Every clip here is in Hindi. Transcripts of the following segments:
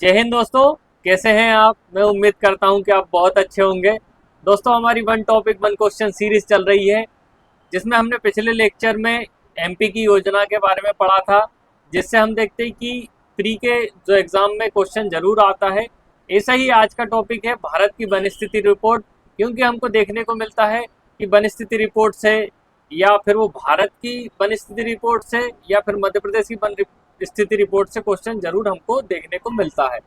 जय हिंद दोस्तों। कैसे हैं आप? मैं उम्मीद करता हूं कि आप बहुत अच्छे होंगे। दोस्तों, हमारी one topic one question series चल रही है, जिसमें हमने पिछले लेक्चर में एमपी की योजना के बारे में पढ़ा था, जिससे हम देखते हैं कि प्री के जो एग्जाम में क्वेश्चन जरूर आता है। ऐसा ही आज का टॉपिक है भारत की वन स्थिति रिपोर्ट, क्योंकि हमको देखने को मिलता है कि वन स्थिति रिपोर्ट से या फिर वो भारत की वन स्थिति रिपोर्ट से या फिर मध्य प्रदेश की वन स्थिति रिपोर्ट से क्वेश्चन जरूर हमको देखने को मिलता है।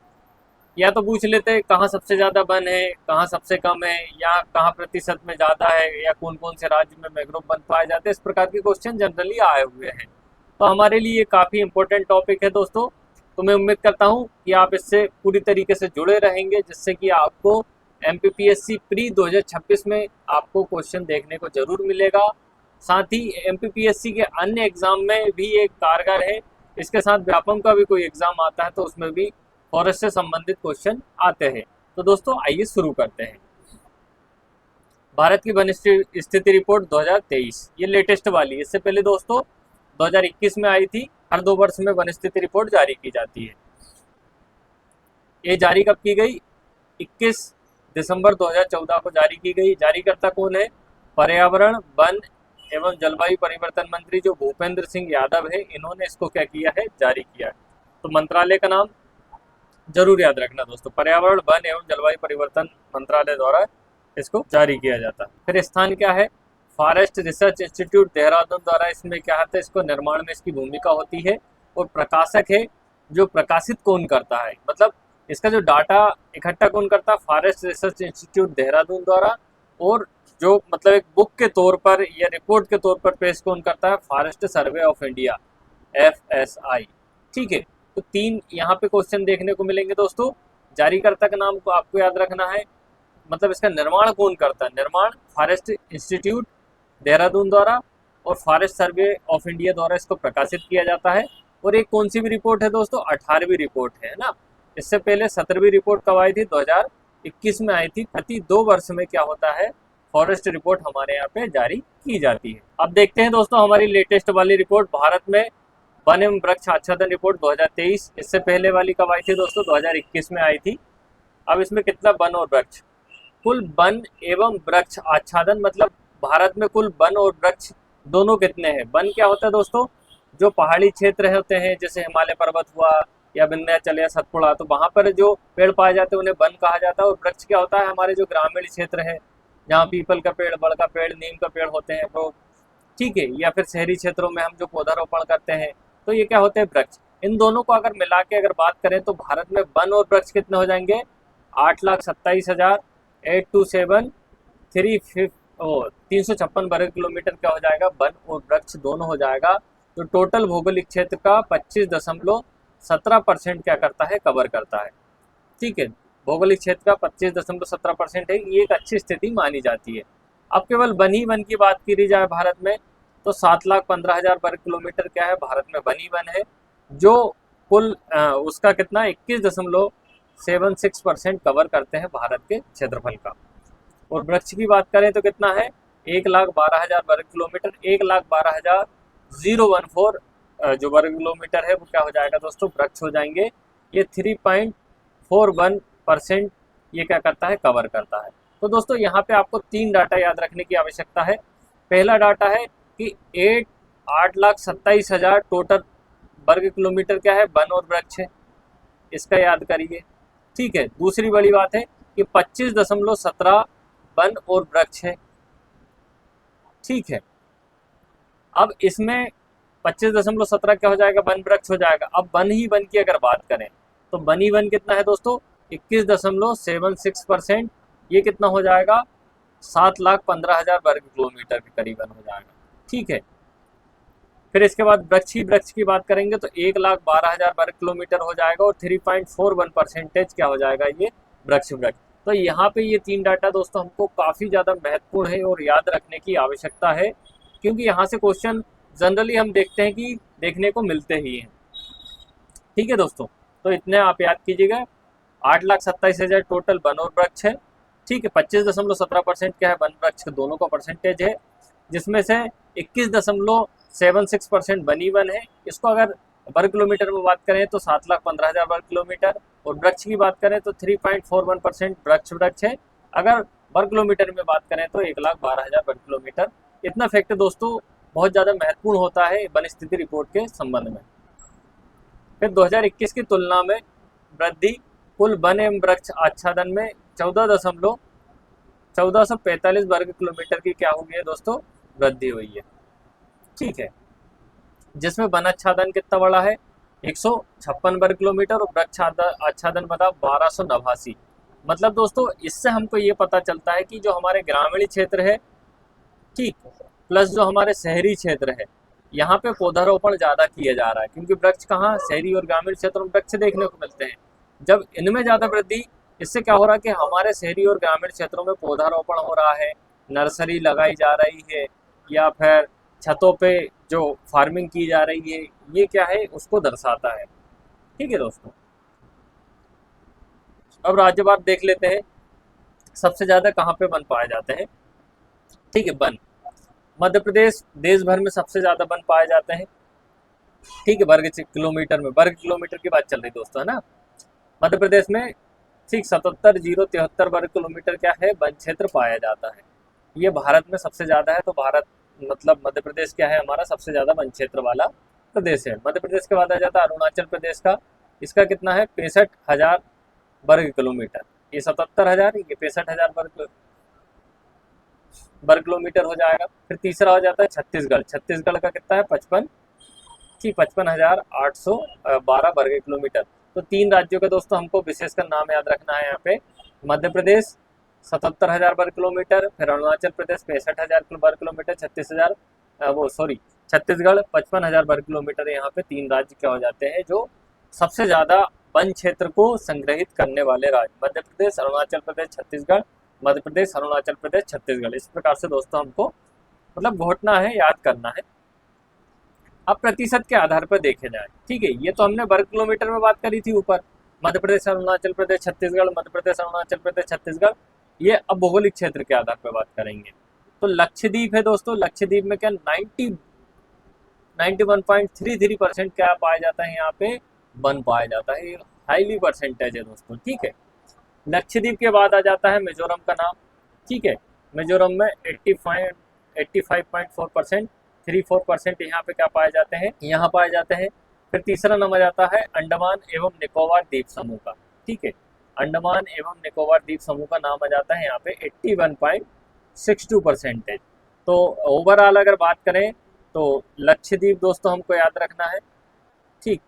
या तो पूछ लेते हैं कहाँ सबसे ज़्यादा वन है, कहाँ सबसे कम है, या कहाँ प्रतिशत में ज़्यादा है, या कौन कौन से राज्य में मैंग्रोव वन पाए जाते हैं। इस प्रकार के क्वेश्चन जनरली आए हुए हैं, तो हमारे लिए ये काफ़ी इंपॉर्टेंट टॉपिक है दोस्तों। तो मैं उम्मीद करता हूँ कि आप इससे पूरी तरीके से जुड़े रहेंगे, जिससे कि आपको एमपीपीएससी प्री 2026 में आपको क्वेश्चन देखने को जरूर मिलेगा। साथ ही एमपीपीएससी के अन्य एग्जाम में भी एक कारगर है। इसके साथ व्यापम का भी कोई एग्जाम आता है तो उसमें भी फॉरेस्ट से संबंधित क्वेश्चन आते हैं। तो दोस्तों, आइए शुरू करते हैं। भारत की वन स्थिति रिपोर्ट 2023, ये लेटेस्ट वाली। इससे पहले दोस्तों 2021 में आई थी। हर 2 वर्ष में वन स्थिति रिपोर्ट जारी की जाती है। ये जारी कब की गई? 21 दिसंबर 2014 को जारी की गई। जारीकर्ता कौन है? पर्यावरण, वन एवं जलवायु परिवर्तन मंत्री जो भूपेंद्र सिंह यादव है, इन्होंने इसको क्या किया है? जारी किया है। तो मंत्रालय का नाम जरूर याद रखना दोस्तों, पर्यावरण, वन एवं जलवायु परिवर्तन मंत्रालय द्वारा इसको जारी किया जाता है। फिर स्थान क्या है? फॉरेस्ट रिसर्च इंस्टीट्यूट देहरादून द्वारा इसमें क्या होता है? इसको निर्माण में इसकी भूमिका होती है। और प्रकाशक है, जो प्रकाशित कौन करता है, मतलब इसका जो डाटा इकट्ठा कौन करता है? फॉरेस्ट रिसर्च इंस्टीट्यूट देहरादून द्वारा। और जो मतलब एक बुक के तौर पर या रिपोर्ट के तौर पर पेश कौन करता है? Forest survey of India, FSI। ठीक है, तो 3 यहाँ पे क्वेश्चन देखने को मिलेंगे दोस्तों। जारीकर्ता का नाम को आपको याद रखना है, मतलब इसका निर्माण कौन करता है? निर्माण फॉरेस्ट इंस्टीट्यूट देहरादून द्वारा और फॉरेस्ट सर्वे ऑफ इंडिया द्वारा इसको प्रकाशित किया जाता है। और एक कौन सी भी रिपोर्ट है दोस्तों? 18वीं रिपोर्ट है ना। इससे पहले 17वीं रिपोर्ट कब आई थी? 2021 में आई थी। प्रति 2 वर्ष में क्या होता है? फॉरेस्ट रिपोर्ट हमारे यहाँ पे जारी की जाती है। अब देखते हैं दोस्तों हमारी लेटेस्ट वाली रिपोर्ट, भारत में वन एवं वृक्ष आच्छादन रिपोर्ट 2023। इससे पहले वाली कब आई थी दोस्तों? 2021 में आई थी। अब इसमें कितना वन और वृक्ष, कुल वन एवं वृक्ष आच्छादन, मतलब भारत में कुल वन और वृक्ष दोनों कितने हैं? वन क्या होता है दोस्तों? जो पहाड़ी क्षेत्र होते हैं, जैसे हिमालय पर्वत हुआ या विंध्याचल या सतपुड़ा, तो वहाँ पर जो पेड़ पाए जाते हैं उन्हें वन कहा जाता है। और वृक्ष क्या होता है? हमारे जो ग्रामीण क्षेत्र है, जहाँ पीपल का पेड़, बड़ का पेड़, नीम का पेड़ होते हैं, तो ठीक है, या फिर शहरी क्षेत्रों में हम जो पौधारोपण करते हैं, तो ये क्या होते हैं? वृक्ष। इन दोनों को अगर मिला के अगर बात करें तो भारत में वन और वृक्ष कितने हो जाएंगे? 8,27,827 356 वर्ग किलोमीटर क्या हो जाएगा? वन और वृक्ष दोनों हो जाएगा। तो टोटल भौगोलिक क्षेत्र का 25.17% क्या करता है? कवर करता है। ठीक है, भौगोलिक क्षेत्र का 25.17% है। ये एक अच्छी स्थिति मानी जाती है। अब केवल वन ही वन की बात की जाए भारत में, तो 7,15,000 वर्ग किलोमीटर क्या है? भारत में वन ही वन है, जो कुल उसका कितना 21.76% कवर करते हैं भारत के क्षेत्रफल का। और वृक्ष की बात करें तो कितना है? 1,12,000 वर्ग किलोमीटर, 1,12,014 जो वर्ग किलोमीटर है वो क्या हो जाएगा दोस्तों? वृक्ष हो जाएंगे। ये 3.41% ये क्या करता है? कवर करता है। तो दोस्तों यहाँ पे आपको 3 डाटा याद रखने की आवश्यकता है। पहला डाटा है कि 8,27,000 टोटल वर्ग किलोमीटर क्या है? वन और वृक्ष है, इसका याद करिए। ठीक है, दूसरी बड़ी बात है कि 25.17 वन और वृक्ष है। ठीक है, अब इसमें 25.17 क्या हो जाएगा? वन वृक्ष हो जाएगा। अब वन ही वन की अगर बात करें तो वन ही वन कितना है दोस्तों? 21.76%। ये कितना हो जाएगा? 7,15,000 वर्ग किलोमीटर के करीबन हो जाएगा। ठीक है, फिर इसके बाद वृक्ष की बात करेंगे तो 1,12,000 वर्ग किलोमीटर हो जाएगा। और 3.41% क्या हो जाएगा? ये वृक्ष। तो यहाँ पे ये 3 डाटा दोस्तों हमको काफ़ी ज़्यादा महत्वपूर्ण है और याद रखने की आवश्यकता है, क्योंकि यहाँ से क्वेश्चन जनरली हम देखते हैं कि देखने को मिलते ही हैं। ठीक है दोस्तों, तो इतने आप याद कीजिएगा। 8,27,000 टोटल वन और वृक्ष है। ठीक है, 25.17% क्या है? वन वृक्ष दोनों का परसेंटेज है, जिसमें से 21.76% वन ही वन है। इसको अगर वर्ग किलोमीटर में बात करें तो 7,15,000 वर्ग किलोमीटर। और वृक्ष की बात करें तो 3.41% वृक्ष है। अगर वर्ग किलोमीटर में बात करें तो 1,12,000 वर्ग किलोमीटर। इतना फैक्ट दोस्तों बहुत ज़्यादा महत्वपूर्ण होता है वन स्थिति रिपोर्ट के संबंध में। फिर 2021 की तुलना में वृद्धि कुल वन एवं वृक्ष आच्छादन में 14,1445 वर्ग किलोमीटर की क्या हुई है दोस्तों, वृद्धि हुई है। ठीक है, जिसमें वन आच्छादन कितना बड़ा है 156 वर्ग किलोमीटर और वृक्ष आच्छादन बता 1289। मतलब दोस्तों इससे हमको ये पता चलता है कि जो हमारे ग्रामीण क्षेत्र है, ठीक, प्लस जो हमारे शहरी क्षेत्र है, यहाँ पे पौधारोपण ज़्यादा किया जा रहा है, क्योंकि वृक्ष कहाँ, शहरी और ग्रामीण क्षेत्रों में वृक्ष देखने को मिलते हैं। जब इनमें ज़्यादा वृद्धि, इससे क्या हो रहा है कि हमारे शहरी और ग्रामीण क्षेत्रों में पौधारोपण हो रहा है, नर्सरी लगाई जा रही है, या फिर छतों पे जो फार्मिंग की जा रही है, ये क्या है उसको दर्शाता है। ठीक है दोस्तों, अब राज्यवार देख लेते हैं सबसे ज़्यादा कहाँ पे वन पाए जाते हैं। ठीक है, वन मध्य प्रदेश देश भर में सबसे ज़्यादा वन पाए जाते हैं। ठीक है, वर्ग किलोमीटर में, वर्ग किलोमीटर की बात चल रही दोस्तों, है ना। मध्य प्रदेश में ठीक 77,073 वर्ग किलोमीटर क्या है वन क्षेत्र पाया जाता है। ये भारत में सबसे ज़्यादा है, तो भारत मतलब मध्य प्रदेश क्या है हमारा सबसे ज़्यादा वन क्षेत्र वाला प्रदेश है। मध्य प्रदेश के बाद आ जाता है अरुणाचल प्रदेश का, इसका कितना है 65,000 वर्ग किलोमीटर। ये 77,000, ये 65,000 वर्ग किलोमीटर हो जाएगा। फिर तीसरा हो जाता है छत्तीसगढ़, छत्तीसगढ़ का कितना है 55,812 वर्ग किलोमीटर। तो 3 राज्यों का दोस्तों हमको विशेषकर नाम याद रखना है यहाँ पे, मध्य प्रदेश 77,000 वर्ग किलोमीटर, फिर अरुणाचल प्रदेश 65,000 वर्ग किलोमीटर, छत्तीसगढ़ 55,000 वर्ग किलोमीटर। यहाँ पे 3 राज्य क्या हो जाते हैं जो सबसे ज़्यादा वन क्षेत्र को संग्रहित करने वाले राज्य, मध्य प्रदेश, अरुणाचल प्रदेश, छत्तीसगढ़, मध्य प्रदेश, अरुणाचल प्रदेश, छत्तीसगढ़। इस प्रकार से दोस्तों हमको मतलब घोटना है, याद करना है। अब प्रतिशत के आधार पर देखे जाए, ठीक है, ये तो हमने वर्ग किलोमीटर में बात करी थी ऊपर, मध्य प्रदेश, अरुणाचल प्रदेश, छत्तीसगढ़, मध्य प्रदेश, अरुणाचल प्रदेश, छत्तीसगढ़। ये अब भौगोलिक क्षेत्र के आधार पर बात करेंगे। तो लक्षद्वीप है दोस्तों, लक्षद्वीप में क्या 91.33% क्या पाया जाता है, यहाँ पे वन पाया जाता है। हाईली परसेंटेज है दोस्तों। ठीक है, लक्षद्वीप के बाद आ जाता है मिजोरम का नाम। ठीक है, मिजोरम में 85.4%, 34% यहाँ पे क्या पाए जाते हैं, यहाँ पाए जाते हैं। फिर तीसरा नंबर आता है अंडमान एवं निकोबार द्वीप समूह का। ठीक है, अंडमान एवं निकोबार द्वीप समूह का नाम आ जाता है यहाँ पे 81.62%। तो ओवरऑल अगर बात करें तो लक्षद्वीप दोस्तों हमको याद रखना है। ठीक,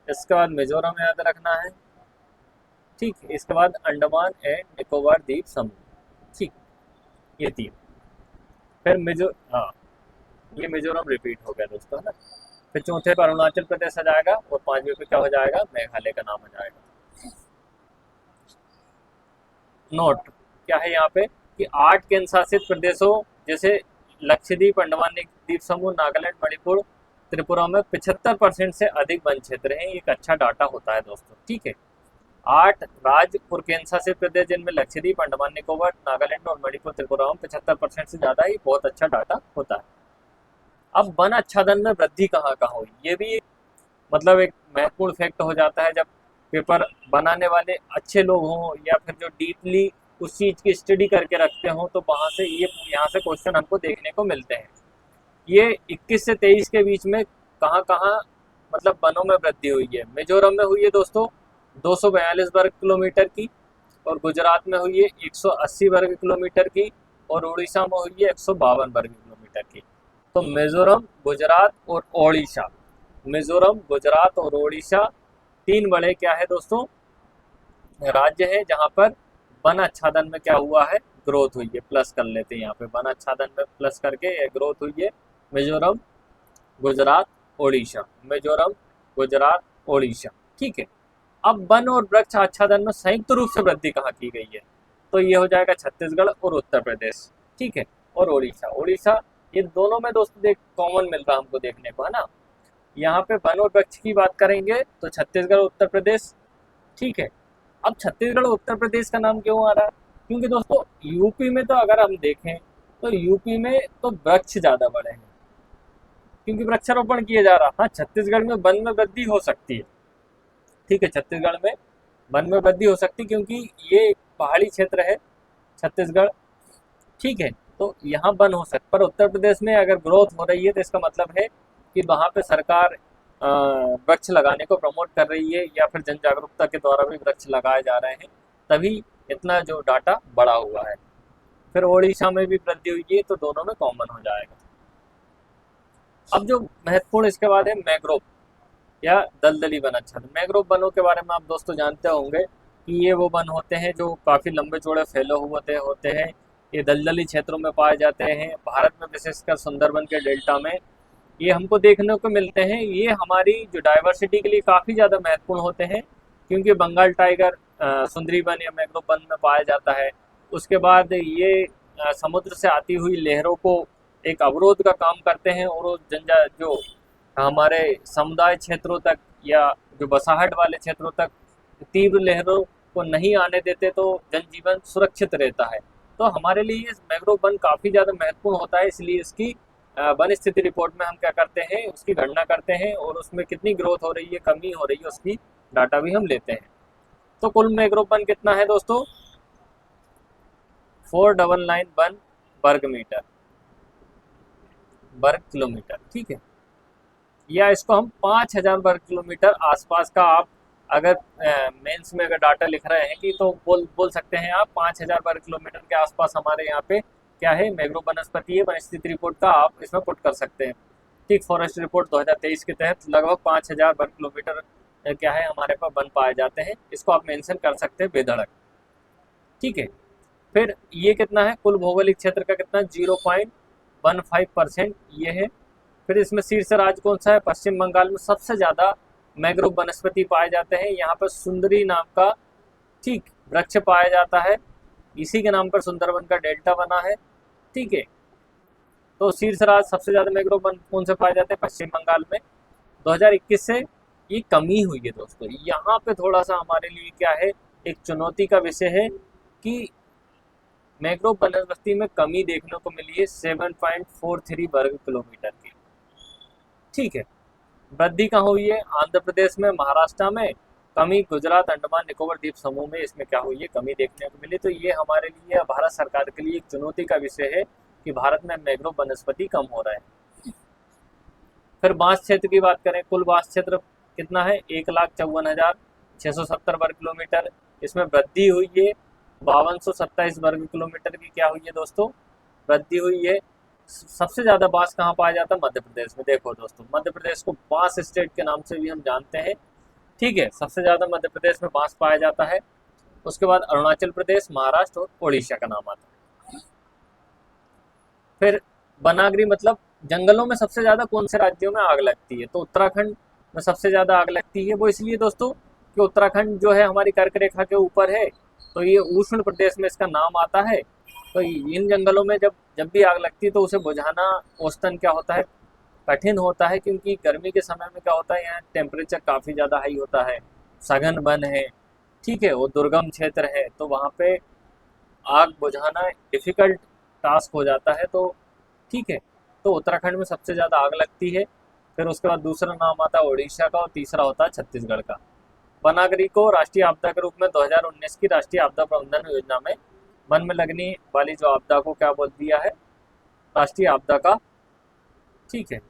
इसके बाद मिजोरम याद रखना है। ठीक, इसके बाद अंडमान एंड निकोबार द्वीप समूह। ठीक, ये 3। फिर ये मिजोरम रिपीट हो गया दोस्तों, है ना। फिर चौथे पर अरुणाचल प्रदेश आ जाएगा और 5वें पे क्या हो जाएगा, मेघालय का नाम आ जाएगा। नोट क्या है यहाँ पे कि 8 केंद्र शासित प्रदेशों जैसे लक्षद्वीप, अंडमान द्वीप समूह, नागालैंड, मणिपुर, त्रिपुरा में 75% से अधिक वन क्षेत्र है। एक अच्छा डाटा होता है दोस्तों। ठीक है, 8 राज्य और केंद्र शासित प्रदेश जिनमें लक्षद्वीप, अंडमान निकोबार, नागालैंड और मणिपुर, त्रिपुरा में 75% से ज़्यादा ही बहुत अच्छा डाटा होता है। अब वन आच्छादन में वृद्धि कहाँ कहाँ हुई, ये भी मतलब एक महत्वपूर्ण फैक्ट हो जाता है। जब पेपर बनाने वाले अच्छे लोग हों या फिर जो डीपली उस चीज़ की स्टडी करके रखते हों, तो वहाँ से यहाँ से क्वेश्चन हमको देखने को मिलते हैं। ये 21 से 23 के बीच में कहाँ कहाँ मतलब वनों में वृद्धि हुई है। मिजोरम में हुई है दोस्तों 242 वर्ग किलोमीटर की, और गुजरात में हुई है 180 वर्ग किलोमीटर की, और उड़ीसा में हुई है 152 वर्ग किलोमीटर की। तो मिजोरम, गुजरात और ओडिशा, मिजोरम, गुजरात और ओडिशा 3 बड़े क्या है दोस्तों राज्य है जहाँ पर वन आच्छादन में क्या हुआ है, ग्रोथ हुई है। प्लस कर लेते हैं यहाँ पे, वन आच्छादन में प्लस करके ग्रोथ हुई है। मिजोरम, गुजरात, ओडिशा, मिजोरम, गुजरात, ओडिशा। ठीक है, अब वन और वृक्ष आच्छादन में संयुक्त रूप से वृद्धि कहाँ की गई है, तो ये हो जाएगा छत्तीसगढ़ और उत्तर प्रदेश। ठीक है, और ओडिशा, ओडिशा, ये दोनों में दोस्तों देख कॉमन मिल रहा हमको देखने को, है ना। यहाँ पे वन और वृक्ष की बात करेंगे तो छत्तीसगढ़, उत्तर प्रदेश। ठीक है, अब छत्तीसगढ़ और उत्तर प्रदेश का नाम क्यों आ रहा है, क्योंकि दोस्तों यूपी में तो अगर हम देखें तो यूपी में तो वृक्ष ज़्यादा बड़े हैं, क्योंकि वृक्षारोपण किया जा रहा है। हाँ, छत्तीसगढ़ में वन में वृद्धि हो सकती है। ठीक है, छत्तीसगढ़ में वन में वृद्धि हो सकती क्योंकि ये पहाड़ी क्षेत्र है छत्तीसगढ़, ठीक है, तो यहाँ वन हो सकता। पर उत्तर प्रदेश में अगर ग्रोथ हो रही है तो इसका मतलब है कि वहाँ पे सरकार वृक्ष लगाने को प्रमोट कर रही है, या फिर जन जागरूकता के द्वारा भी वृक्ष लगाए जा रहे हैं, तभी इतना जो डाटा बढ़ा हुआ है। फिर ओडिशा में भी वृद्धि हुई है, तो दोनों में कॉमन हो जाएगा। अब जो महत्वपूर्ण इसके बाद है मैंग्रोव या दलदली वन आच्छादन। मैंग्रोव वनों के बारे में आप दोस्तों जानते होंगे कि ये वो वन होते हैं जो काफ़ी लंबे चौड़े फैले हुए होते हैं। ये दलदली क्षेत्रों में पाए जाते हैं, भारत में विशेषकर सुंदरबन के डेल्टा में ये हमको देखने को मिलते हैं। ये हमारी जो डाइवर्सिटी के लिए काफ़ी ज़्यादा महत्वपूर्ण होते हैं, क्योंकि बंगाल टाइगर सुंदरी वन या मैंग्रोव वन में पाया जाता है। उसके बाद ये समुद्र से आती हुई लहरों को एक अवरोध का काम करते हैं, और वो जो हमारे समुदाय क्षेत्रों तक या जो बसाहट वाले क्षेत्रों तक तीव्र लहरों को नहीं आने देते, तो जनजीवन सुरक्षित रहता है। तो हमारे लिए मैंग्रोव वन काफ़ी ज़्यादा महत्वपूर्ण होता है, इसलिए इसकी वन स्थिति रिपोर्ट में हम क्या करते हैं, उसकी गणना करते हैं, और उसमें कितनी ग्रोथ हो रही है, कमी हो रही है, उसकी डाटा भी हम लेते हैं। तो कुल मैंग्रोव वन कितना है दोस्तों? 4991 वर्ग किलोमीटर, ठीक है। या इसको हम 5000 वर्ग किलोमीटर आसपास का, आप अगर मेंस में अगर डाटा लिख रहे हैं कि तो बोल सकते हैं आप 5000 वर्ग किलोमीटर के आसपास हमारे यहाँ पे क्या है, मैंग्रोव वनस्पति है। वन स्थिति रिपोर्ट का आप इसमें पुट कर सकते हैं, ठीक। फॉरेस्ट रिपोर्ट 2023 के तहत लगभग 5000 वर्ग किलोमीटर क्या है हमारे पास वन पाए जाते हैं। इसको आप मेंशन कर सकते हैं बेधड़क, ठीक है। फिर ये कितना है, कुल भौगोलिक क्षेत्र का कितना, 0.15% ये है। फिर इसमें शीर्ष राज्य कौन सा है? पश्चिम बंगाल में सबसे ज़्यादा मैंग्रोव वनस्पति पाए जाते हैं। यहाँ पर सुंदरी नाम का, ठीक, वृक्ष पाया जाता है, इसी के नाम पर सुंदरबन का डेल्टा बना है, ठीक है। तो शीर्ष राज्य सबसे ज़्यादा मैंग्रोव वन कौन से पाए जाते हैं? पश्चिम बंगाल में। 2021 से ये कमी हुई है दोस्तों। यहाँ पे थोड़ा सा हमारे लिए क्या है, एक चुनौती का विषय है कि मैंग्रोव वनस्पति में कमी देखने को मिली है 7.43 वर्ग किलोमीटर की, ठीक है। वृद्धि कहाँ हुई है? आंध्र प्रदेश में, महाराष्ट्र में कमी, गुजरात, अंडमान निकोबार द्वीप समूह में इसमें क्या हुई है, कमी देखने को मिली। तो ये हमारे लिए, भारत सरकार के लिए एक चुनौती का विषय है कि भारत में मैंग्रोव वनस्पति कम हो रहा है। फिर बांस क्षेत्र की बात करें, कुल बांस क्षेत्र कितना है? 1,54,670 वर्ग किलोमीटर। इसमें वृद्धि हुई है 5227 वर्ग किलोमीटर की क्या हुई है दोस्तों, वृद्धि हुई है। सबसे ज़्यादा बांस कहाँ पाया जाता है? मध्य प्रदेश में। देखो दोस्तों, मध्य प्रदेश को बांस स्टेट के नाम से भी हम जानते हैं, ठीक है। सबसे ज़्यादा मध्य प्रदेश में बांस पाया जाता है। उसके बाद अरुणाचल प्रदेश, महाराष्ट्र और ओडिशा का नाम आता है। फिर वनाग्नि मतलब जंगलों में सबसे ज़्यादा कौन से राज्यों में आग लगती है? तो उत्तराखंड में सबसे ज़्यादा आग लगती है। वो इसलिए दोस्तों कि उत्तराखंड जो है हमारी कर्क रेखा के ऊपर है, तो ये उष्ण प्रदेश में इसका नाम आता है। तो इन जंगलों में जब भी आग लगती है तो उसे बुझाना औसतन क्या होता है, कठिन होता है, क्योंकि गर्मी के समय में क्या होता है, यहाँ टेम्परेचर काफ़ी ज़्यादा हाई होता है, सघन वन है, ठीक है, वो दुर्गम क्षेत्र है, तो वहाँ पे आग बुझाना डिफ़िकल्ट टास्क हो जाता है। तो ठीक है, तो उत्तराखंड में सबसे ज़्यादा आग लगती है। फिर उसके बाद दूसरा नाम आता है उड़ीसा का, और तीसरा होता है छत्तीसगढ़ का। वनाग्नि को राष्ट्रीय आपदा के रूप में 2019 की राष्ट्रीय आपदा प्रबंधन योजना में वन में लगने वाली जो आपदा को क्या बोल दिया है, राष्ट्रीय आपदा का, ठीक है,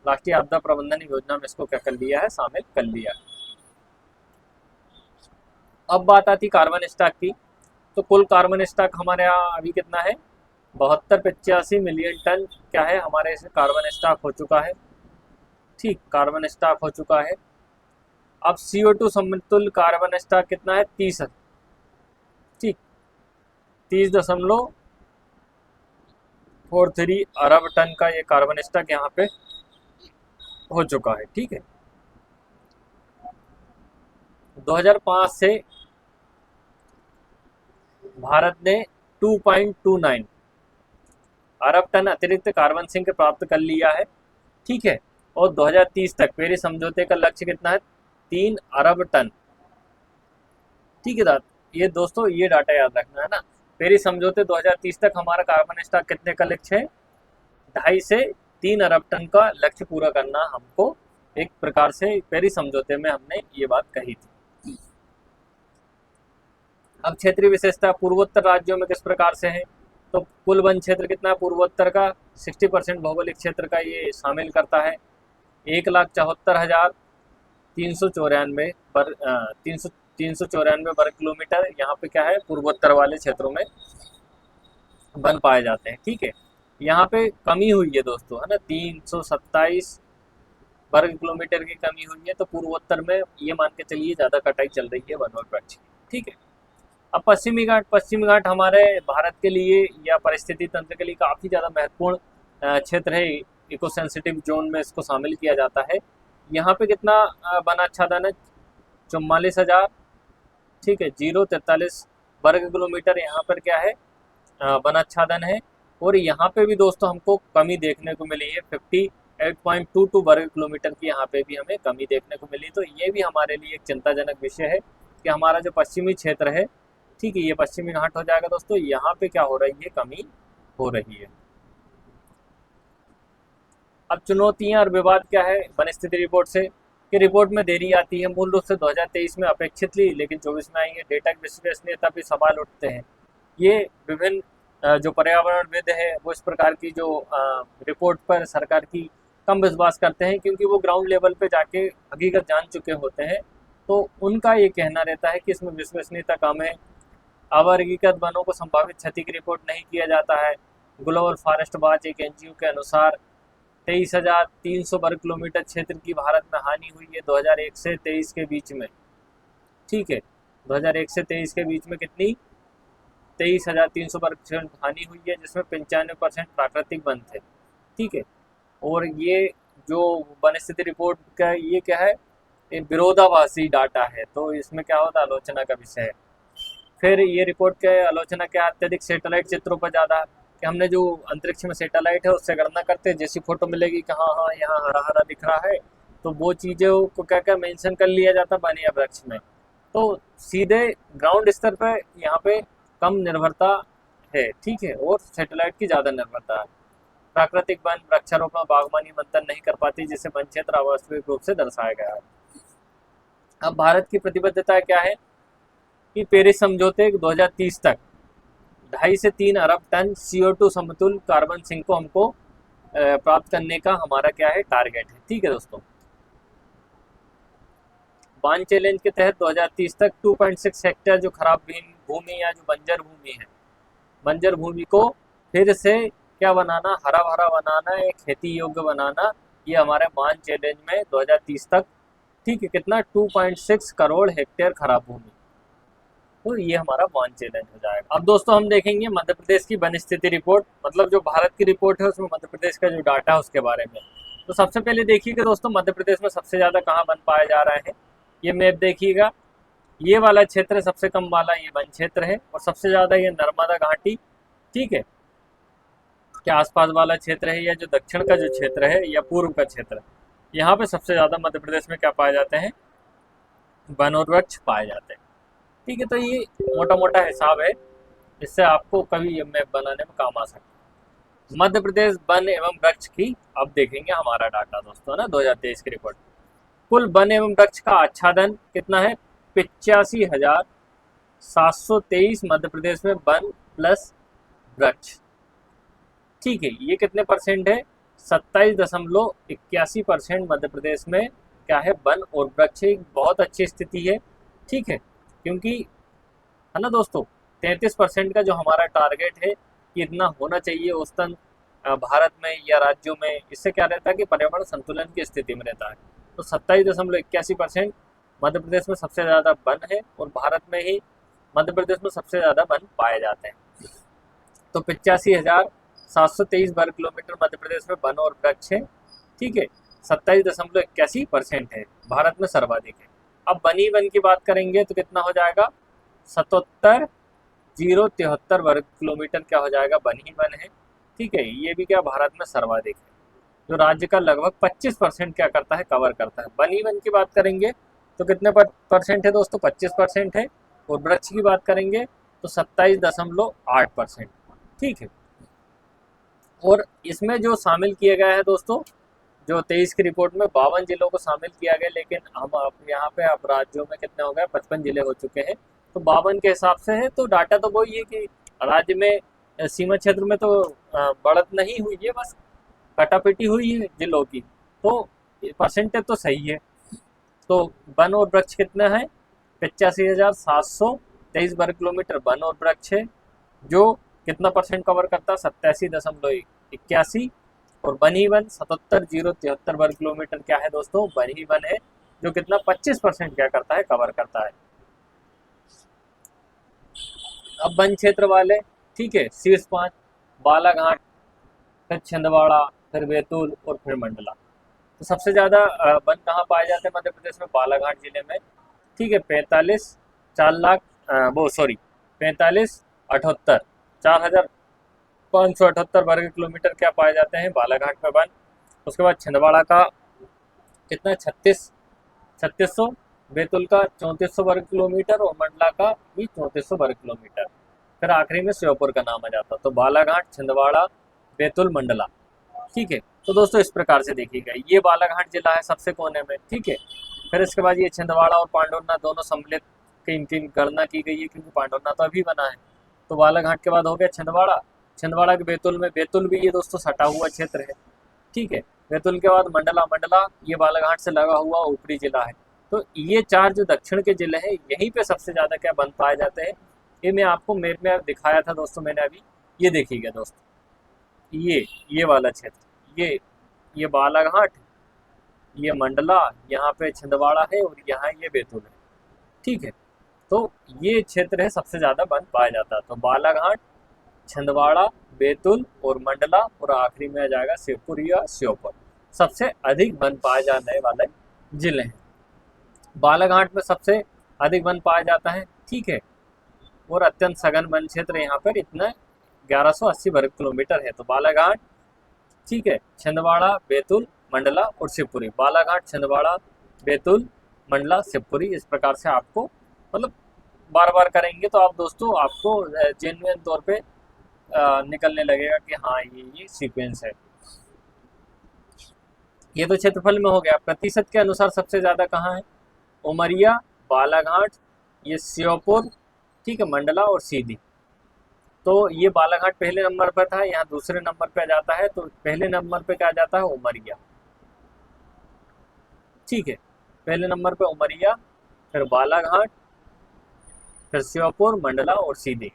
राष्ट्रीय आपदा प्रबंधन योजना में इसको क्या कर लिया है, शामिल कर लिया है। अब बात आती कार्बन स्टॉक की। तो कुल कार्बन स्टॉक हमारे यहाँ अभी कितना है, 7285 मिलियन टन क्या है हमारे इसमें कार्बन स्टॉक हो चुका है, ठीक, कार्बन स्टॉक हो चुका है। अब CO2 समतुल्य कार्बन स्टॉक कितना है, 30, ठीक, 30.43 अरब टन का ये कार्बन स्टॉक यहाँ पे हो चुका है, ठीक है। 2005 से भारत ने 2.29 अरब टन अतिरिक्त कार्बन सिंक प्राप्त कर लिया है, ठीक है। और 2030 तक पेरिस समझौते का लक्ष्य कितना है, 3 अरब टन, ठीक है। ये दोस्तों ये डाटा याद रखना है ना। पेरिस समझौते 2030 तक हमारा कार्बन स्टॉक कितने का लक्ष्य है, 2.5 से 3 अरब टन का लक्ष्य पूरा करना हमको, एक प्रकार से पेरिस समझौते में हमने ये बात कही थी। अब क्षेत्रीय विशेषता पूर्वोत्तर राज्यों में किस प्रकार से है, तो कुल वन क्षेत्र कितना है पूर्वोत्तर का, 60% भौगोलिक क्षेत्र का ये शामिल करता है। 1,74,394 वर्ग किलोमीटर यहाँ पे क्या है पूर्वोत्तर वाले क्षेत्रों में वन पाए जाते हैं। ठीक है, यहाँ पे कमी हुई है दोस्तों, है ना, 327 वर्ग किलोमीटर की कमी हुई है। तो पूर्वोत्तर में ये मान के चलिए ज़्यादा कटाई चल रही है वन और वृक्ष की। ठीक है, अब पश्चिमी घाट हमारे भारत के लिए या परिस्थिति तंत्र के लिए काफ़ी ज़्यादा महत्वपूर्ण क्षेत्र है। इको सेंसिटिव जोन में इसको शामिल किया जाता है। यहाँ पे कितना वन आच्छादन है, 44,000, ठीक है, 043 वर्ग किलोमीटर यहाँ पर क्या है वन आच्छादन है। और यहाँ पे भी दोस्तों हमको कमी देखने को मिली है, 58.22 वर्ग किलोमीटर की यहाँ पे भी हमें कमी देखने को मिली। तो ये भी हमारे लिए एक चिंताजनक विषय है कि हमारा जो पश्चिमी क्षेत्र है, ठीक है, ये पश्चिमी घाट हो जाएगा दोस्तों, यहाँ पे क्या हो रही है, कमी हो रही है। अब चुनौतियां और विवाद क्या है वन स्थिति रिपोर्ट से, कि रिपोर्ट में देरी आती है, मूल रूप से 2023 में अपेक्षित थी लेकिन 24 में आई है। डेटा की विश्वसनीयता भी सवाल उठते हैं। ये विभिन्न जो पर्यावरणविद है वो इस प्रकार की जो रिपोर्ट पर सरकार की कम विश्वास करते हैं, क्योंकि वो ग्राउंड लेवल पे जाके हकीकत जान चुके होते हैं। तो उनका ये कहना रहता है कि इसमें विश्वसनीयता कम है। अवर्गीकृत वनों को संभावित क्षति की रिपोर्ट नहीं किया जाता है। ग्लोबल फॉरेस्ट वॉच एक एनजीओ के अनुसार 23,300 वर्ग किलोमीटर क्षेत्र की भारत में हानि हुई है 2001 से 23 के बीच में। ठीक है, 2001 से 23 के बीच में कितनी, 23,300 वर्ग किलोमीटर हानि हुई है, जिसमें 95% प्राकृतिक वन थे। ठीक है, और ये जो वन स्थिति रिपोर्ट का ये क्या है, ये विरोधाभासी डाटा है, तो इसमें क्या होता है, आलोचना का विषय है। फिर ये रिपोर्ट के आलोचना क्या, अत्यधिक सैटेलाइट चित्रों पर ज़्यादा, कि हमने जो अंतरिक्ष में सैटेलाइट है उससे गणना करते हैं, जैसी फोटो मिलेगी कि हाँ हाँ यहाँ हरा हरा दिख रहा है, तो वो चीज़ें को क्या क्या मेंशन कर लिया जाता वन या वृक्ष में। तो सीधे ग्राउंड स्तर पर यहाँ पे कम निर्भरता है। ठीक है, और सैटेलाइट की ज़्यादा निर्भरता है। प्राकृतिक वन वृक्षारोपण बागवानी मंथन नहीं कर पाती, जिसे वन क्षेत्र अवास्तविक रूप से दर्शाया गया है। अब भारत की प्रतिबद्धता क्या है कि पेरिस समझौते 2030 तक 2.5 से 3 अरब टन CO2 समतुल्य कार्बन सिंक को हमको प्राप्त करने का हमारा क्या है टारगेट है। ठीक है दोस्तों, वन चैलेंज के तहत 2030 तक 2.6 हेक्टेयर जो खराब भूमि या जो बंजर भूमि है, बंजर भूमि को फिर से क्या बनाना, हरा भरा बनाना, एक खेती योग्य बनाना, ये हमारे वन चैलेंज में 2030 तक। ठीक है, कितना, 2.6 करोड़ हेक्टेयर खराब भूमि, तो ये हमारा वन चैलेंज हो जाएगा। अब दोस्तों हम देखेंगे मध्य प्रदेश की वन स्थिति रिपोर्ट, मतलब जो भारत की रिपोर्ट है उसमें मध्य प्रदेश का जो डाटा है उसके बारे में। तो सबसे पहले देखिएगा दोस्तों मध्य प्रदेश में सबसे ज़्यादा कहाँ वन पाया जा रहा है, ये मैप देखिएगा, ये वाला क्षेत्र सबसे कम वाला ये वन क्षेत्र है, और सबसे ज़्यादा ये नर्मदा घाटी, ठीक है, के आसपास वाला क्षेत्र है, या जो दक्षिण का जो क्षेत्र है या पूर्व का क्षेत्र है, यहाँ पे सबसे ज़्यादा मध्य प्रदेश में क्या पाए जाते हैं, वन और वृक्ष पाए जाते हैं। ठीक है, तो ये मोटा मोटा हिसाब है, इससे आपको कभी ये मैप बनाने में काम आ सकता है। मध्य प्रदेश वन एवं वृक्ष की अब देखेंगे हमारा डाटा दोस्तों ना 2023 की रिपोर्ट। कुल वन एवं वृक्ष का आच्छादन कितना है, 85,723 मध्य प्रदेश में वन प्लस वृक्ष। ठीक है, ये कितने परसेंट है, 27.81% मध्य प्रदेश में क्या है वन और वृक्ष, एक बहुत अच्छी स्थिति है। ठीक है, क्योंकि है ना दोस्तों 33% का जो हमारा टारगेट है कि इतना होना चाहिए औसतन भारत में या राज्यों में, इससे क्या रहता है कि पर्यावरण संतुलन की स्थिति में रहता है। तो 27.81% मध्य प्रदेश में सबसे ज़्यादा वन है, और भारत में ही मध्य प्रदेश में सबसे ज़्यादा वन पाए जाते हैं। तो 85,723 वर्ग किलोमीटर मध्य प्रदेश में वन और वृक्ष है। ठीक है, 27.81% है, भारत में सर्वाधिक है। अब बनी वन की बात करेंगे तो कितना हो जाएगा, 77,073 वर्ग किलोमीटर क्या हो जाएगा, बनी वन है। ठीक है, ये भी क्या भारत में सर्वाधिक है, जो राज्य का लगभग 25% क्या करता है, कवर करता है। बनी वन की बात करेंगे तो कितने परसेंट है दोस्तों, 25% है, और वृक्ष की बात करेंगे तो 27.8%। ठीक है, और इसमें जो शामिल किया गया है दोस्तों, जो 23 की रिपोर्ट में 52 जिलों को शामिल किया गया, लेकिन हम यहाँ पे अब राज्यों में कितने हो गए, 55 जिले हो चुके हैं। तो 52 के हिसाब से है। तो डाटा तो वही है कि राज्य में सीमा क्षेत्र में तो बढ़त नहीं हुई है, बस कटापिटी हुई है जिलों की। तो परसेंटेज तो सही है। तो वन और वृक्ष कितना है? 85,723 वर्ग किलोमीटर वन और वृक्ष है, जो कितना परसेंट कवर करता है? 87.81। और वन ही वन 77,073 वर्ग किलोमीटर क्या है दोस्तों? वन ही वन है, जो कितना 25% क्या करता है? कवर करता है। अब वन क्षेत्र वाले, ठीक है, शीर्ष 5 बालाघाट, फिर छिंदवाड़ा, फिर बैतूल और फिर मंडला। तो सबसे ज़्यादा वन कहाँ पाए जाते हैं मध्य प्रदेश में? बालाघाट जिले में, ठीक है। 4,578 वर्ग किलोमीटर क्या पाए जाते हैं बालाघाट में वन। उसके बाद छिंदवाड़ा का कितना? 3600, बैतूल का 3400 वर्ग किलोमीटर और मंडला का भी 3400 वर्ग किलोमीटर। फिर आखिरी में श्योपुर का नाम आ जाता। तो बालाघाट, छिंदवाड़ा, बैतूल, मंडला, ठीक है। तो दोस्तों इस प्रकार से देखिएगा, ये बालाघाट जिला है सबसे कोने में, ठीक है। फिर इसके बाद ये छिंदवाड़ा और पांडुरनाथ दोनों सम्मिलित की इनकी गणना की गई है, क्योंकि पांडुरनाथ तो अभी बना है। तो बालाघाट के बाद हो गया छिंदवाड़ा, छिंदवाड़ा के बैतूल में, बैतूल भी ये दोस्तों सटा हुआ क्षेत्र है, ठीक है। बैतूल के बाद मंडला, मंडला ये बालाघाट से लगा हुआ ऊपरी जिला है। तो ये 4 जो दक्षिण के जिले हैं, यहीं पे सबसे ज़्यादा क्या वन पाए जाते हैं। ये मैं आपको मैप में दिखाया था दोस्तों मैंने अभी, ये देखिएगा दोस्तों, ये वाला क्षेत्र, ये बालाघाट, ये मंडला, यहाँ पे छिंदवाड़ा है और यहाँ ये बैतूल है, ठीक है। तो ये क्षेत्र है सबसे ज़्यादा वन पाया जाता है। तो बालाघाट, छिंदवाड़ा, बैतूल और मंडला और आखिरी में आ जाएगा शिवपुर या श्योपुर, सबसे अधिक वन पाए जाने वाले जिले हैं। बालाघाट में सबसे अधिक वन पाया जाता है, ठीक है। और अत्यंत सघन वन क्षेत्र यहाँ पर इतना 1180 वर्ग किलोमीटर है। तो बालाघाट, ठीक है, छिंदवाड़ा, बैतूल, मंडला और शिवपुरी। बालाघाट, छिंदवाड़ा, बैतूल, मंडला, शिवपुरी, इस प्रकार से आपको मतलब बार बार करेंगे तो आप दोस्तों आपको जेन्युइन तौर पे निकलने लगेगा कि हाँ ये सीक्वेंस है। ये तो क्षेत्रफल में हो गया। प्रतिशत के अनुसार सबसे ज़्यादा कहाँ है? उमरिया, बालाघाट, ये श्योपुर, ठीक है, मंडला और सीधी। तो ये बालाघाट पहले नंबर पर था, यहाँ दूसरे नंबर पे आ जाता है। तो पहले नंबर पे क्या आ जाता है? उमरिया, ठीक है, पहले नंबर पे उमरिया, फिर बालाघाट, फिर श्योपुर, मंडला और सीधी।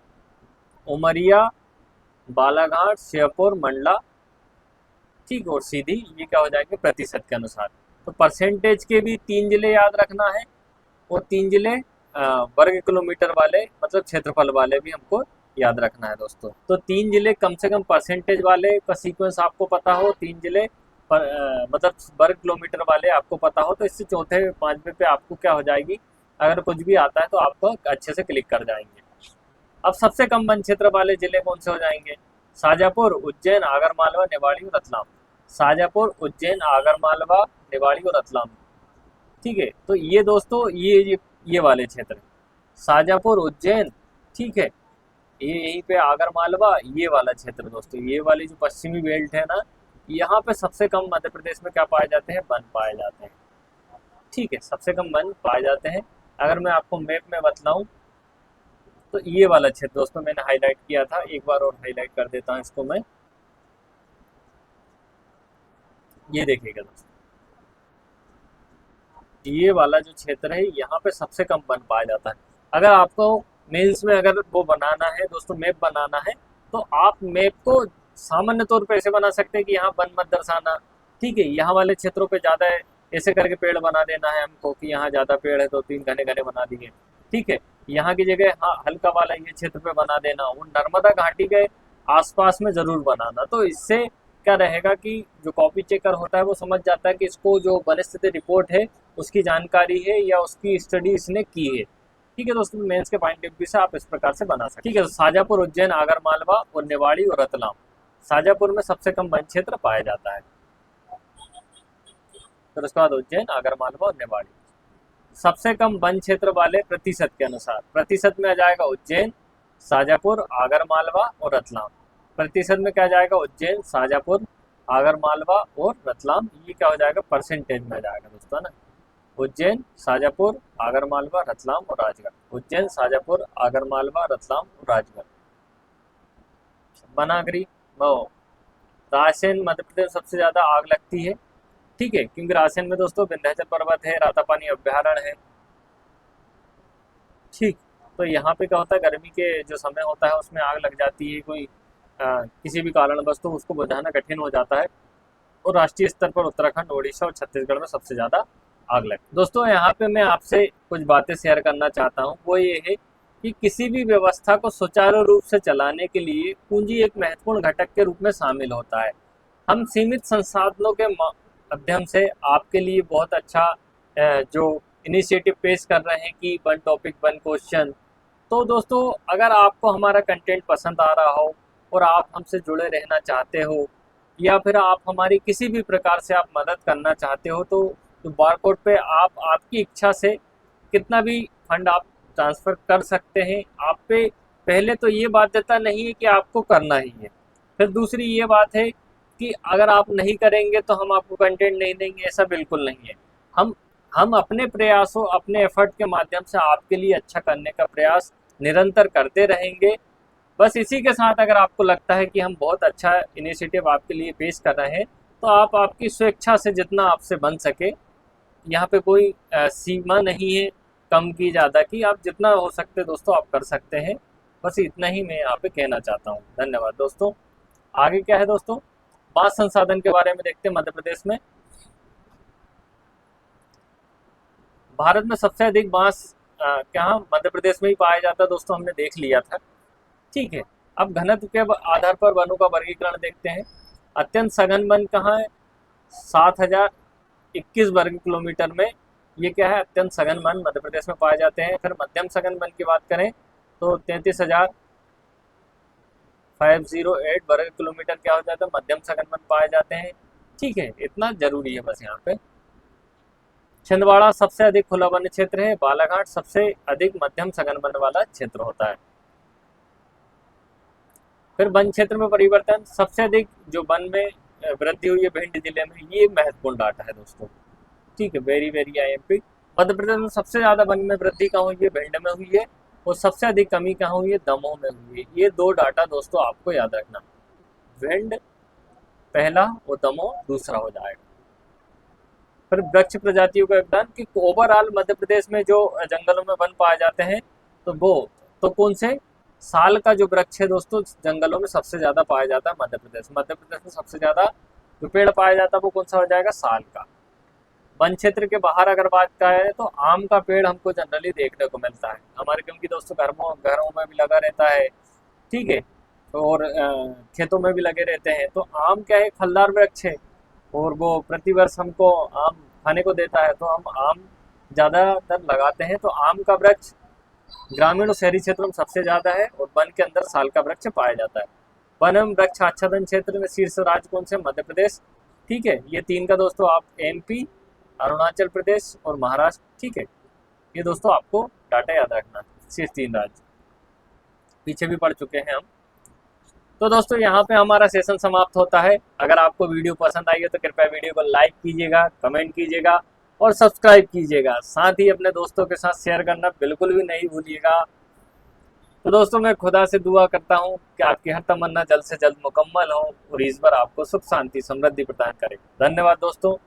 उमरिया, बालाघाट, श्योपुर, मंडला, ठीक, और सीधी, ये क्या हो जाएंगे प्रतिशत के अनुसार। तो परसेंटेज के भी 3 जिले याद रखना है, और 3 जिले वर्ग किलोमीटर वाले मतलब क्षेत्रफल वाले भी हमको याद रखना है दोस्तों। तो 3 जिले कम से कम परसेंटेज वाले का सीक्वेंस आपको पता हो, 3 जिले मतलब वर्ग किलोमीटर वाले आपको पता हो, तो इससे चौथे पांचवें पे आपको क्या हो जाएगी, अगर कुछ भी आता है तो आपको अच्छे से क्लिक कर जाएंगे। अब सबसे कम वन क्षेत्र वाले जिले कौन से हो जाएंगे? शाजापुर, उज्जैन, आगरमालवा, निवाड़ी और रतलाम। शाजापुर, उज्जैन, आगरमालवा, निवाड़ी और रतलाम, ठीक है। तो ये दोस्तों ये वाले क्षेत्र, शाजापुर, उज्जैन, ठीक है, ये यहीं पे आगरमालवा, ये वाला क्षेत्र दोस्तों, ये वाली जो पश्चिमी बेल्ट है ना, यहाँ पे सबसे कम मध्य प्रदेश में क्या पाए जाते हैं? वन पाए जाते हैं, ठीक है, सबसे कम वन पाए जाते हैं। अगर मैं आपको मैप में बतलाऊं तो ये वाला क्षेत्र दोस्तों मैंने हाईलाइट किया था, एक बार और हाईलाइट कर देता हूँ इसको मैं, ये देखिएगा दोस्तों, ये वाला जो क्षेत्र है यहाँ पे सबसे कम वन पाया जाता है। अगर आपको मेंस में अगर वो बनाना है दोस्तों, मैप बनाना है, तो आप मैप को सामान्य तौर पर ऐसे बना सकते हैं कि यहाँ वन मत दर्शाना, ठीक है, यहाँ वाले क्षेत्रों पे ज़्यादा है ऐसे करके पेड़ बना देना है हमको कि यहाँ ज़्यादा पेड़ है तो 3 घने घने बना दिए, ठीक है। यहाँ की जगह हाँ हल्का वाला ये क्षेत्र पे बना देना, वो नर्मदा घाटी के आसपास में ज़रूर बनाना। तो इससे क्या रहेगा कि जो कॉपी चेकर होता है वो समझ जाता है कि इसको जो वनस्थिति रिपोर्ट है उसकी जानकारी है या उसकी स्टडी इसने की है, ठीक है दोस्तों। मेंस के पॉइंट ऑफ व्यू से आप इस प्रकार से बना सकते हैं, ठीक है। तो शाजापुर, उज्जैन, आगरमालवा और निवाड़ी और रतलाम, शाजापुर में सबसे कम वन क्षेत्र पाया जाता है। फिर उसके बाद उज्जैन, आगरमालवा और निवाड़ी। सबसे कम वन क्षेत्र वाले प्रतिशत के अनुसार, प्रतिशत में आ जाएगा उज्जैन, शाजापुर, आगरमालवा और रतलाम। प्रतिशत में क्या जाएगा? उज्जैन, शाजापुर, आगरमालवा और रतलाम। ये क्या हो जाएगा? परसेंटेज में आ जाएगा दोस्तों, है ना। उज्जैन, शाजापुर, आगरमालवा, रतलाम और राजगढ़। उज्जैन, शाजापुर, आगरमालवा, रतलाम और राजगढ़। बनागरी, वो रायसेन मध्य प्रदेश में सबसे ज्यादा आग लगती है, ठीक है, क्योंकि रायसेन में दोस्तों विंध्याचल पर्वत है, रातापानी अभ्यारण्य है, ठीक। तो यहाँ पे क्या होता है, गर्मी के जो समय होता है उसमें आग लग जाती है, कोई किसी भी कारणवश, तो उसको बुझाना कठिन हो जाता है। और राष्ट्रीय स्तर पर उत्तराखंड, ओडिशा और छत्तीसगढ़ में सबसे ज़्यादा आग लगी। दोस्तों यहाँ पे मैं आपसे कुछ बातें शेयर करना चाहता हूँ, वो ये है कि किसी भी व्यवस्था को सुचारू रूप से चलाने के लिए पूंजी एक महत्वपूर्ण घटक के रूप में शामिल होता है। हम सीमित संसाधनों के माध्यम से आपके लिए बहुत अच्छा जो इनिशिएटिव पेश कर रहे हैं कि वन टॉपिक वन क्वेश्चन। तो दोस्तों अगर आपको हमारा कंटेंट पसंद आ रहा हो और आप हमसे जुड़े रहना चाहते हो, या फिर आप हमारी किसी भी प्रकार से आप मदद करना चाहते हो, तो बारकोड पे आप आपकी इच्छा से कितना भी फंड आप ट्रांसफ़र कर सकते हैं। आप पे पहले तो ये बाध्यता नहीं है कि आपको करना ही है। फिर दूसरी ये बात है कि अगर आप नहीं करेंगे तो हम आपको कंटेंट नहीं देंगे, ऐसा बिल्कुल नहीं है। हम हम अपने प्रयासों, अपने एफर्ट के माध्यम से आपके लिए अच्छा करने का प्रयास निरंतर करते रहेंगे। बस इसी के साथ अगर आपको लगता है कि हम बहुत अच्छा इनिशिएटिव आपके लिए पेश कर रहे हैं, तो आप आपकी स्वेच्छा से जितना आपसे बन सके, यहाँ पे कोई सीमा नहीं है कम की ज़्यादा की, आप जितना हो सकते दोस्तों आप कर सकते हैं। बस इतना ही मैं यहाँ पे कहना चाहता हूँ। धन्यवाद दोस्तों। आगे क्या है दोस्तों, बांस संसाधन के बारे में देखते हैं। मध्य प्रदेश में, भारत में सबसे अधिक बांस क्या मध्य प्रदेश में ही पाया जाता है दोस्तों, हमने देख लिया था, ठीक है। अब घनत्व के आधार पर वनों का वर्गीकरण देखते हैं। अत्यंत सघन वन कहाँ है, 7021 वर्ग किलोमीटर में, ये क्या है, अत्यंत सघन वन मध्य प्रदेश में पाए जाते हैं। फिर मध्यम सघन वन की बात करें तो 33,508 वर्ग किलोमीटर क्या हो जाता है, मध्यम सघन वन पाए जाते हैं, ठीक है। इतना जरूरी है बस यहाँ पे। छिंदवाड़ा सबसे अधिक खुला वन क्षेत्र है, बालाघाट सबसे अधिक मध्यम सघन वन वाला क्षेत्र होता है। फिर वन क्षेत्र में परिवर्तन, सबसे अधिक जो वन में वृद्धि हुई है भिंड जिले में, ये महत्वपूर्ण डाटा है दोस्तों, ठीक है। Very very IMP। Madhya Pradesh में सबसे ज्यादा वन में वृद्धि कहाँ हुई है, भिंड में हुई है, और सबसे अधिक कमी कहाँ हुई है, दमोह में हुई है। ये दो डाटा दोस्तों आपको याद रखना, भिंड पहला और दमोह दूसरा हो जाएगा। फिर वृक्ष प्रजातियों का योगदान, कि ओवरऑल मध्य प्रदेश में जो जंगलों में वन पाए जाते हैं, तो वो तो कौन से साल का जो वृक्ष है दोस्तों जंगलों में सबसे ज्यादा पाया जाता है मध्य प्रदेश। मध्य प्रदेश में सबसे ज्यादा जो पेड़ पाया जाता है वो कौन सा हो जाएगा, साल का। वन क्षेत्र के बाहर अगर बात करें तो आम का पेड़ हमको जनरली देखने को मिलता है हमारे, क्योंकि दोस्तों घरों में भी लगा रहता है, ठीक है, और खेतों में भी लगे रहते हैं। तो आम क्या है, फलदार वृक्ष है, और वो प्रतिवर्ष हमको आम खाने को देता है, तो हम आम ज़्यादातर लगाते हैं। तो आम का वृक्ष ग्रामीण और शहरी क्षेत्रों में सबसे ज़्यादा है, और वन के अंदर साल का वृक्ष पाया जाता है। वन एवं वृक्ष आच्छादन क्षेत्र में शीर्ष राज्य कौन से, मध्य प्रदेश, ठीक है। ये तीन का दोस्तों आप MP, अरुणाचल प्रदेश और महाराष्ट्र, ठीक है। ये दोस्तों आपको डाटा याद रखना, शीर्ष तीन राज्य, पीछे भी पढ़ चुके हैं हम। तो दोस्तों यहाँ पे हमारा सेशन समाप्त होता है। अगर आपको वीडियो पसंद आई हो तो कृपया वीडियो को लाइक कीजिएगा, कमेंट कीजिएगा और सब्सक्राइब कीजिएगा। साथ ही अपने दोस्तों के साथ शेयर करना बिल्कुल भी नहीं भूलिएगा। तो दोस्तों मैं खुदा से दुआ करता हूँ कि आपकी हर तमन्ना जल्द से जल्द मुकम्मल हो और ईश्वर आपको सुख शांति समृद्धि प्रदान करे। धन्यवाद दोस्तों,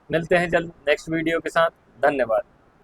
मिलते हैं जल्द नेक्स्ट वीडियो के साथ। धन्यवाद।